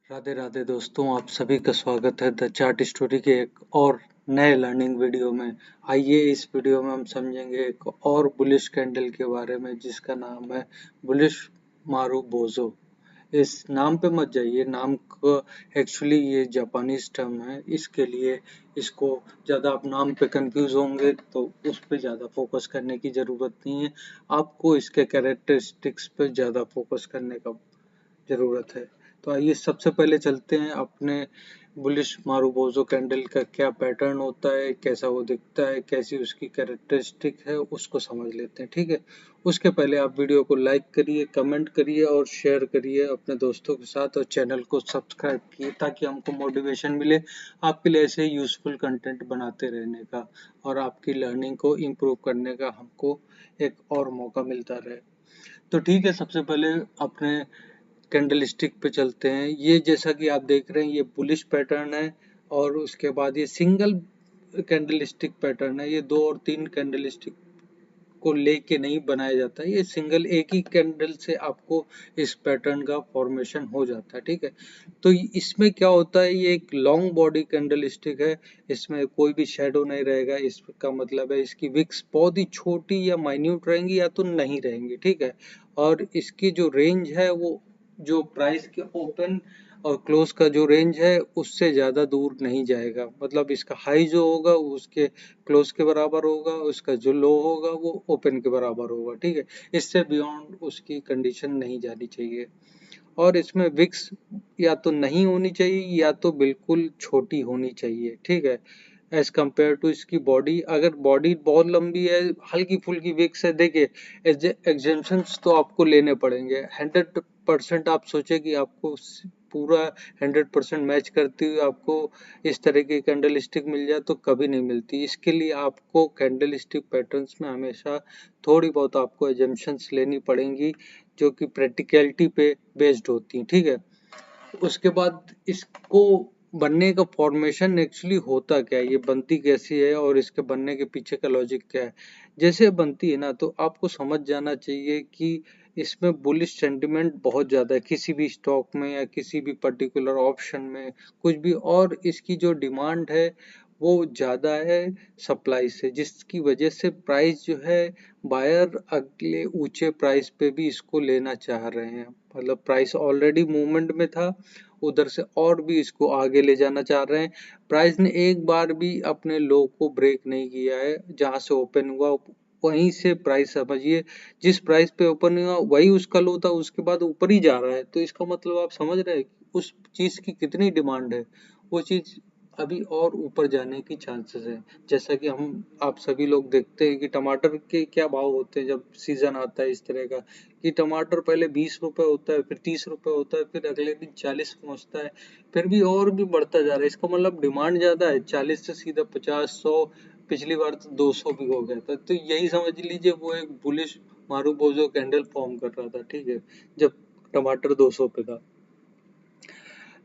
राधे राधे दोस्तों, आप सभी का स्वागत है द चार्ट स्टोरी के एक और नए लर्निंग वीडियो में। आइए इस वीडियो में हम समझेंगे एक और बुलिश कैंडल के बारे में जिसका नाम है बुलिश मारुबोजो। इस नाम पे मत जाइए, नाम का एक्चुअली ये जापानीज टर्म है, इसके लिए इसको ज़्यादा आप नाम पे कंफ्यूज होंगे तो उस पे ज़्यादा फोकस करने की ज़रूरत नहीं है। आपको इसके कैरेक्टरिस्टिक्स पे ज़्यादा फोकस करने का ज़रूरत है। तो आइए सबसे पहले चलते हैं अपने बुलिश मारुबोजो कैंडल का क्या पैटर्न होता है, कैसा वो दिखता है, कैसी उसकी कैरेक्टरिस्टिक है, उसको समझ लेते हैं। ठीक है, उसके पहले आप वीडियो को लाइक करिए, कमेंट करिए और शेयर करिए अपने दोस्तों के साथ, और चैनल को सब्सक्राइब किए ताकि हमको मोटिवेशन मिले आपके लिए ऐसे यूजफुल कंटेंट बनाते रहने का और आपकी लर्निंग को इम्प्रूव करने का हमको एक और मौका मिलता रहे। तो ठीक है, सबसे पहले अपने कैंडल स्टिक पे चलते हैं। ये जैसा कि आप देख रहे हैं ये बुलिश पैटर्न है और उसके बाद ये सिंगल कैंडल स्टिक पैटर्न है। ये 2 और 3 कैंडल स्टिक को लेके नहीं बनाया जाता है, ये सिंगल एक ही कैंडल से आपको इस पैटर्न का फॉर्मेशन हो जाता है। ठीक है, तो इसमें क्या होता है, ये एक लॉन्ग बॉडी कैंडल स्टिक है, इसमें कोई भी शेडो नहीं रहेगा। इसका मतलब है इसकी विक्स बहुत ही छोटी या माइन्यूट रहेंगी या तो नहीं रहेंगी। ठीक है, और इसकी जो रेंज है वो जो प्राइस के ओपन और क्लोज का जो रेंज है उससे ज़्यादा दूर नहीं जाएगा। मतलब इसका हाई जो होगा उसके क्लोज के बराबर होगा, उसका जो लो होगा वो ओपन के बराबर होगा। ठीक है, इससे बियॉन्ड उसकी कंडीशन नहीं जानी चाहिए। और इसमें विक्स या तो नहीं होनी चाहिए या तो बिल्कुल छोटी होनी चाहिए। ठीक है, एज कम्पेयर टू इसकी बॉडी। अगर बॉडी बहुत लंबी है, हल्की फुल्की विक्स है, देखिए एग्जेम्पशंस तो आपको लेने पड़ेंगे। 100% आप सोचे कि आपको पूरा 100% मैच करती हुई आपको इस तरह की कैंडल स्टिक मिल जाए तो कभी नहीं मिलती। इसके लिए आपको कैंडल स्टिक पैटर्न्स में हमेशा थोड़ी बहुत आपको एजम्पशंस लेनी पड़ेंगी जो कि प्रैक्टिकलिटी पे बेस्ड होती हैं। ठीक है, उसके बाद इसको बनने का फॉर्मेशन एक्चुअली होता क्या है, ये बनती कैसी है और इसके बनने के पीछे का लॉजिक क्या है। जैसे बनती है ना, तो आपको समझ जाना चाहिए कि इसमें बुलिश सेंटिमेंट बहुत ज़्यादा है किसी भी स्टॉक में या किसी भी पर्टिकुलर ऑप्शन में, कुछ भी। और इसकी जो डिमांड है वो ज़्यादा है सप्लाई से, जिसकी वजह से प्राइस जो है बायर अगले ऊंचे प्राइस पे भी इसको लेना चाह रहे हैं। मतलब प्राइस ऑलरेडी मूवमेंट में था, उधर से और भी इसको आगे ले जाना चाह रहे हैं। प्राइस ने एक बार भी अपने लो को ब्रेक नहीं किया है, जहां से ओपन हुआ वहीं से प्राइस समझिए जिस प्राइस पे ओपन हुआ वही उसका लो था, उसके बाद ऊपर ही जा रहा है। तो इसका मतलब आप समझ रहे हैं उस चीज की कितनी डिमांड है, वो चीज अभी और ऊपर जाने की चांसेस है। जैसा कि हम आप सभी लोग देखते हैं कि टमाटर के क्या भाव होते हैं जब सीजन आता है इस तरह का, कि टमाटर पहले 20 रुपए होता है, फिर 30 रुपए होता है, फिर अगले दिन 40 पहुंचता है, फिर भी और भी बढ़ता जा रहा है। इसका मतलब डिमांड ज्यादा है, 40 से सीधा 50, 100, पिछली बार तो 200 भी हो गया था। तो यही समझ लीजिए वो एक बुलिश मारुबोजो कैंडल फॉर्म कर रहा था। ठीक है, जब टमाटर 200 पे था।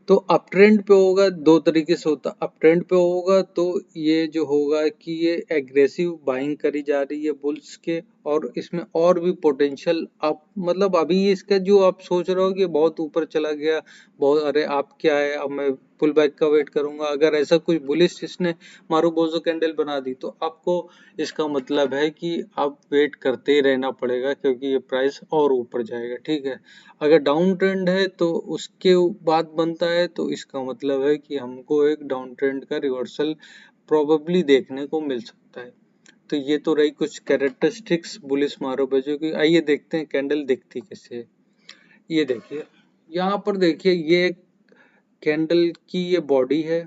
तो अप ट्रेंड पे होगा, दो तरीके से होता। अप ट्रेंड पे होगा तो ये जो होगा कि ये एग्रेसिव बाइंग करी जा रही है बुल्स के, और इसमें और भी पोटेंशियल आप मतलब अभी इसका जो आप सोच रहे हो कि बहुत ऊपर चला गया, बहुत अरे आप क्या है अब मैं पुल बैक का वेट करूंगा, अगर ऐसा कुछ बुलिश इसने मारुबोजो कैंडल बना दी तो आपको इसका मतलब है कि आप वेट करते ही रहना पड़ेगा क्योंकि ये प्राइस और ऊपर जाएगा। ठीक है, अगर डाउन ट्रेंड है तो उसके बाद बनता है तो इसका मतलब है कि हमको एक डाउन ट्रेंड का रिवर्सल प्रोबेबली देखने को मिल सकता है। तो ये तो रही कुछ कैरेक्टरिस्टिक्स बुलिश मारुबोजो की। आइए देखते हैं कैंडल दिखती कैसे है। ये देखिए, यहाँ पर देखिए ये कैंडल की ये बॉडी है,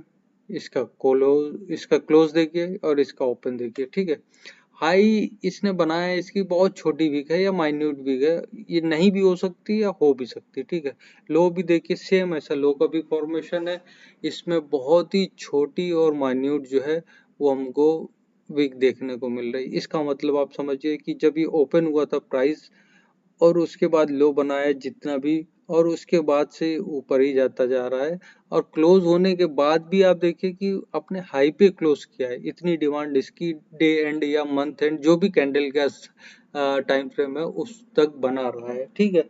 इसका क्लोज देखिए और इसका ओपन देखिए। ठीक है, हाई इसने बनाया है, इसकी बहुत छोटी विक है या माइन्यूट विक है, ये नहीं भी हो सकती या हो भी सकती। ठीक है, लो भी देखिए सेम ऐसा लो का भी फॉर्मेशन है, इसमें बहुत ही छोटी और माइन्यूट जो है वो हमको विक देखने को मिल रही है। इसका मतलब आप समझिए कि जब ये ओपन हुआ था प्राइस और उसके बाद लो बनाया जितना भी, और उसके बाद से ऊपर ही जाता जा रहा है, और क्लोज होने के बाद भी आप देखिए कि अपने हाई पे क्लोज किया है। इतनी डिमांड इसकी डे एंड या मंथ एंड जो भी कैंडल का टाइम फ्रेम है उस तक बना रहा है। ठीक है,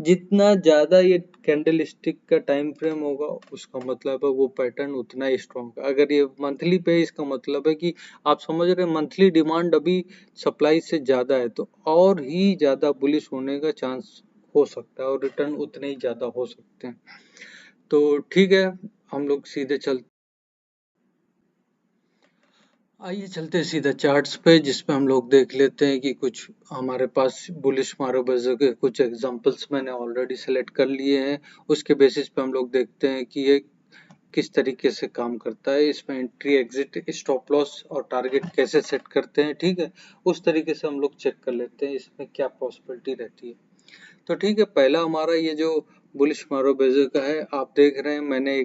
जितना ज्यादा ये कैंडल स्टिक का टाइम फ्रेम होगा उसका मतलब है वो पैटर्न उतना ही स्ट्रॉन्ग है। अगर ये मंथली पे है इसका मतलब है कि आप समझ रहे हैं मंथली डिमांड अभी सप्लाई से ज्यादा है, तो और ही ज्यादा बुलिश होने का चांस हो सकता है और रिटर्न उतने ही ज्यादा हो सकते हैं। तो ठीक है, हम लोग सीधे चल आइए चलते हैं सीधा चार्ट्स पे, जिसपे हम लोग देख लेते हैं कि कुछ हमारे पास बुलिश मारोबेजो के कुछ एग्जांपल्स मैंने ऑलरेडी सेलेक्ट कर लिए हैं। उसके बेसिस पे हम लोग देखते हैं कि ये किस तरीके से काम करता है, इसमें एंट्री एग्जिट स्टॉप लॉस और टारगेट कैसे सेट करते हैं। ठीक है, उस तरीके से हम लोग चेक कर लेते हैं इसमें क्या पॉसिबिलिटी रहती है। तो ठीक है, पहला हमारा ये जो बुलिश मारोबेजो का है, आप देख रहे हैं मैंने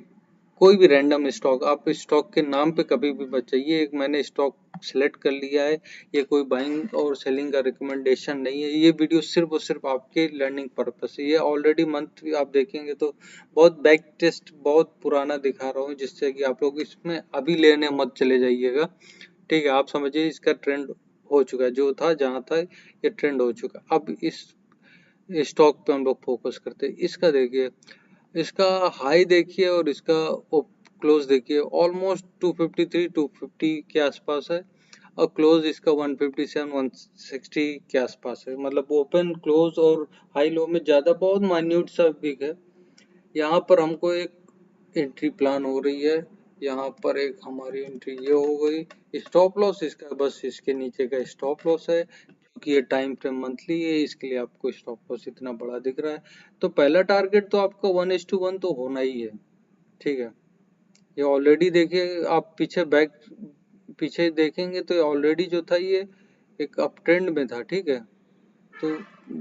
कोई भी रैंडम स्टॉक, आप स्टॉक के नाम पे कभी भी मत जाइए, एक मैंने स्टॉक सेलेक्ट कर लिया है। ये कोई बाइंग और सेलिंग का रिकमेंडेशन नहीं है, ये वीडियो सिर्फ और सिर्फ आपके लर्निंग पर्पस है। ये ऑलरेडी मंथ आप देखेंगे तो बहुत बैक टेस्ट बहुत पुराना दिखा रहा हूँ, जिससे कि आप लोग इसमें अभी लेने मत चले जाइएगा। ठीक है, आप समझिए इसका ट्रेंड हो चुका है, जो था जहां था ये ट्रेंड हो चुका। अब इस स्टॉक पे हम लोग फोकस करते हैं। इसका देखिए, इसका हाई देखिए और इसका क्लोज देखिए, ऑलमोस्ट 253 250 के आसपास है और क्लोज इसका 157 160 के आसपास है। मतलब ओपन क्लोज और हाई लो में ज्यादा बहुत माइन्यूट सा बिग है। यहाँ पर हमको एक एंट्री प्लान हो रही है, यहाँ पर एक हमारी एंट्री ये हो गई। स्टॉप लॉस इसका बस इसके नीचे का स्टॉप लॉस है, क्योंकि ये टाइम फ्रेम मंथली है इसके लिए आपको स्टॉप लॉस इतना बड़ा दिख रहा है। तो पहला टारगेट तो आपका 1:1 तो होना ही है। ठीक है, ये ऑलरेडी देखिए, आप पीछे देखेंगे तो ऑलरेडी जो था ये एक अप ट्रेंड में था। ठीक है, तो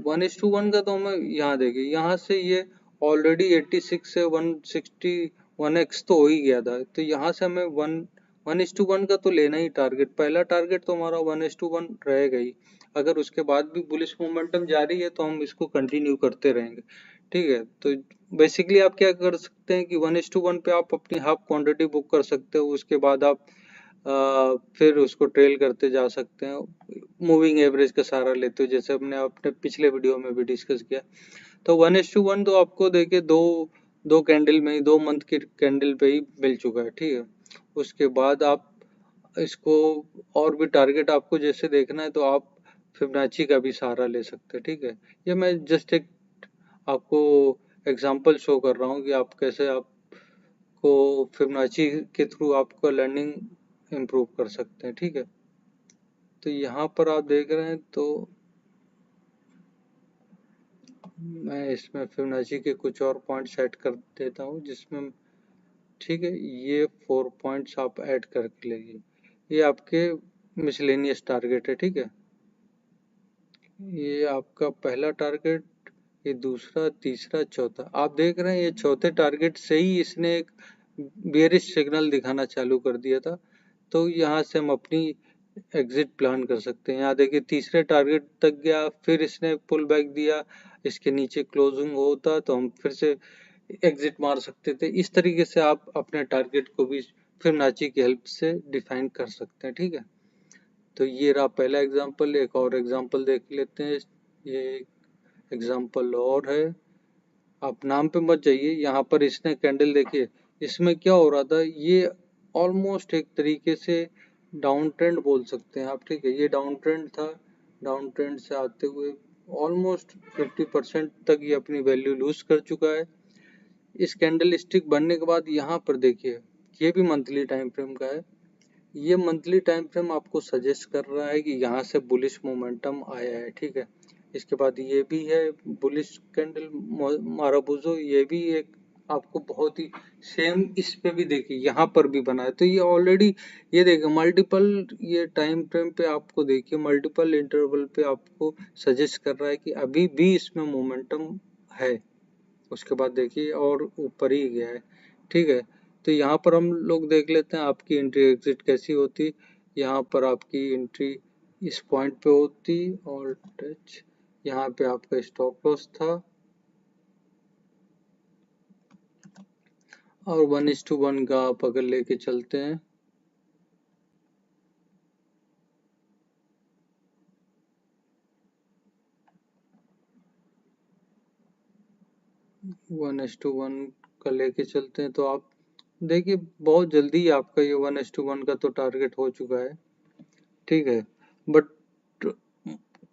1:1 का तो हमें यहाँ देखिए, यहाँ से ये ऑलरेडी 86 से 160 1x तो हो ही गया था। तो यहाँ से हमें 1:1 का तो लेना ही टारगेट, पहला टारगेट तो हमारा 1:1 रहेगा ही। अगर उसके बाद भी बुलिश मोमेंटम जारी है तो हम इसको कंटिन्यू करते रहेंगे। ठीक है, तो बेसिकली आप क्या कर सकते हैं कि 1:1 पे आप अपनी हाफ क्वांटिटी बुक कर सकते हो, उसके बाद आप फिर उसको ट्रेल करते जा सकते हैं मूविंग एवरेज का सहारा लेते हो, जैसे हमने अपने पिछले वीडियो में भी डिस्कस किया। तो 1:1 तो आपको देखिए दो दो कैंडल में ही 2 मंथ की कैंडल पे ही मिल चुका है। ठीक है, उसके बाद आप इसको और भी टारगेट आपको जैसे देखना है तो आप फिबोनाची का भी सहारा ले सकते हैं। ठीक है, ये मैं जस्ट एक आपको एग्जांपल शो कर रहा हूँ कि आप कैसे आपको फिबोनाची के थ्रू आपका लर्निंग इम्प्रूव कर सकते हैं। ठीक है, तो यहाँ पर आप देख रहे हैं तो मैं इसमें फिबोनाची के कुछ और पॉइंट्स ऐड कर देता हूँ जिसमें, ठीक है, ये 4 पॉइंट्स आप ऐड करके लेंगे, ये आपके मिसलेनियस टारगेट है। ठीक है, ये आपका पहला टारगेट, ये दूसरा, तीसरा, चौथा, आप देख रहे हैं ये चौथे टारगेट से ही इसने एक बेयरिश सिग्नल दिखाना चालू कर दिया था। तो यहाँ से हम अपनी एग्जिट प्लान कर सकते हैं। यहाँ देखिए तीसरे टारगेट तक गया, फिर इसने पुल बैक दिया, इसके नीचे क्लोजिंग होता तो हम फिर से एग्जिट मार सकते थे। इस तरीके से आप अपने टारगेट को भी फिबोनाची की हेल्प से डिफाइन कर सकते हैं। ठीक है, तो ये रहा पहला एग्जांपल। एक और एग्जांपल देख लेते हैं, ये एग्जांपल और है, आप नाम पे मत जाइए। यहाँ पर इसने कैंडल देखिए, इसमें क्या हो रहा था, ये ऑलमोस्ट एक तरीके से डाउन ट्रेंड बोल सकते हैं आप। ठीक है, ये डाउन ट्रेंड था, डाउन ट्रेंड से आते हुए ऑलमोस्ट 50% तक ये अपनी वैल्यू लूज कर चुका है। इस कैंडल स्टिक बनने के बाद यहाँ पर देखिए, ये भी मंथली टाइम फ्रेम का है। ये मंथली टाइम फ्रेम आपको सजेस्ट कर रहा है कि यहाँ से बुलिश मोमेंटम आया है। ठीक है, इसके बाद ये भी है बुलिश कैंडल माराबूजो, ये भी एक आपको बहुत ही सेम, इस पे भी देखिए यहाँ पर भी बना है। तो ये ऑलरेडी, ये देखिए मल्टीपल, ये टाइम फ्रेम पे आपको देखिए मल्टीपल इंटरवल पे आपको सजेस्ट कर रहा है कि अभी भी इसमें मोमेंटम है। उसके बाद देखिए और ऊपर ही गया है। ठीक है, तो यहाँ पर हम लोग देख लेते हैं आपकी एंट्री एग्जिट कैसी होती। यहाँ पर आपकी एंट्री इस पॉइंट पे होती और टच, यहाँ पे आपका स्टॉप लॉस था और 1:1 का आप अगर लेके चलते हैं 1:1 का लेके चलते हैं तो आप देखिए बहुत जल्दी ही आपका ये 1:1 का तो टारगेट हो चुका है, ठीक है। बट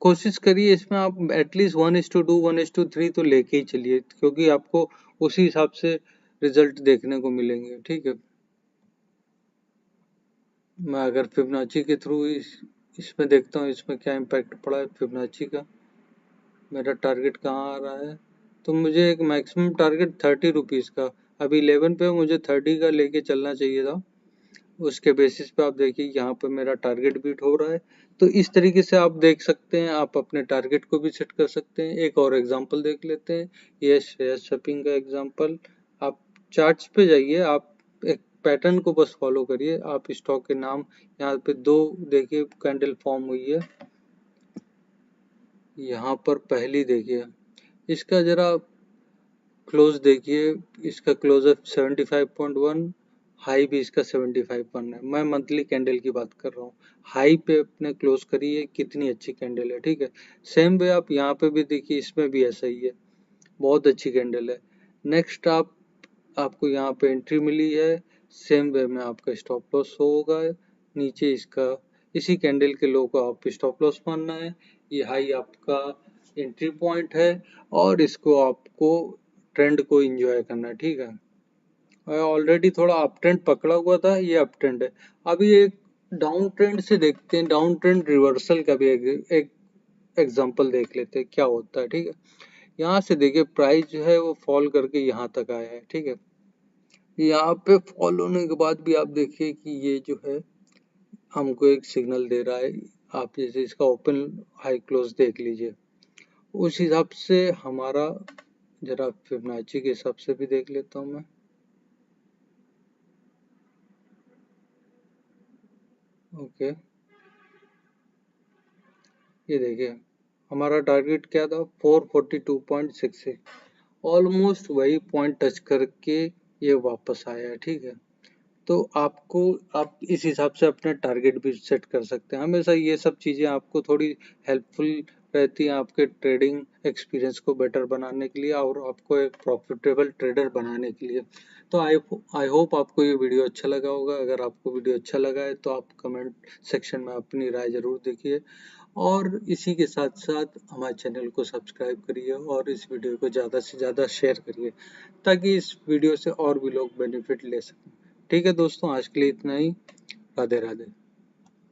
कोशिश करिए इसमें आप एटलीस्ट 1:2 1:3 तो लेके ही चलिए, क्योंकि आपको उसी हिसाब से रिजल्ट देखने को मिलेंगे, ठीक है। मैं अगर फिबोनाची के थ्रू इसमें देखता हूँ इसमें क्या इम्पैक्ट पड़ा है फिबोनाची का, मेरा टारगेट कहाँ आ रहा है। तो मुझे एक मैक्सिमम टारगेट 30 रुपीज़ का, अभी 11 पे मुझे 30 का लेके चलना चाहिए था। उसके बेसिस पे आप देखिए यहाँ पे मेरा टारगेट बीट हो रहा है। तो इस तरीके से आप देख सकते हैं, आप अपने टारगेट को भी सेट कर सकते हैं। एक और एग्जांपल देख लेते हैं, यस यस शॉपिंग का एग्जांपल। आप चार्ट्स पे जाइए, आप एक पैटर्न को बस फॉलो करिए। आप स्टॉक के नाम यहाँ पे दो देखिए कैंडल फॉर्म हुई है, यहाँ पर पहली देखिए, इसका जरा क्लोज देखिए, इसका क्लोजअप 75.1, हाई भी इसका 75.1 है। मैं मंथली कैंडल की बात कर रहा हूँ। हाई पे अपने क्लोज करिए, कितनी अच्छी कैंडल है, ठीक है। सेम वे आप यहाँ पे भी देखिए, इसमें भी ऐसा ही है, बहुत अच्छी कैंडल है। नेक्स्ट आपको यहाँ पे एंट्री मिली है, सेम वे में आपका स्टॉप लॉस होगा नीचे इसका, इसी कैंडल के लो को आप स्टॉप लॉस मानना है। ये हाई आपका एंट्री पॉइंट है और इसको आपको ट्रेंड को एंजॉय करना है, ठीक है। ऑलरेडी थोड़ा अप ट्रेंड पकड़ा हुआ था, ये अप ट्रेंड है। अभी एक डाउन ट्रेंड से देखते हैं, डाउन ट्रेंड रिवर्सल का भी एक एग्जांपल देख लेते हैं क्या होता है, ठीक है। यहाँ से देखिए प्राइस जो है वो फॉल करके यहाँ तक आया है, ठीक है। यहाँ पे फॉल होने के बाद भी आप देखिए कि ये जो है हमको एक सिग्नल दे रहा है। आप जैसे इसका ओपन हाई क्लोज देख लीजिए, उस हिसाब से हमारा, जरा फिबोनाची के हिसाब से भी देख लेता हूँ मैं। ओके, ये देखिए हमारा टारगेट क्या था, 442.66, ऑलमोस्ट वही पॉइंट टच करके ये वापस आया है, ठीक है। तो आपको, आप इस हिसाब से अपने टारगेट भी सेट कर सकते हैं। हमेशा ये सब चीज़ें आपको थोड़ी हेल्पफुल रहती हैं आपके ट्रेडिंग एक्सपीरियंस को बेटर बनाने के लिए और आपको एक प्रॉफिटेबल ट्रेडर बनाने के लिए। तो आई होप आपको ये वीडियो अच्छा लगा होगा। अगर आपको वीडियो अच्छा लगा है तो आप कमेंट सेक्शन में अपनी राय ज़रूर देखिए, और इसी के साथ साथ हमारे चैनल को सब्सक्राइब करिए और इस वीडियो को ज़्यादा से ज़्यादा शेयर करिए, ताकि इस वीडियो से और भी लोग बेनिफिट ले सकें। ठीक है दोस्तों, आज के लिए इतना ही। राधे राधे।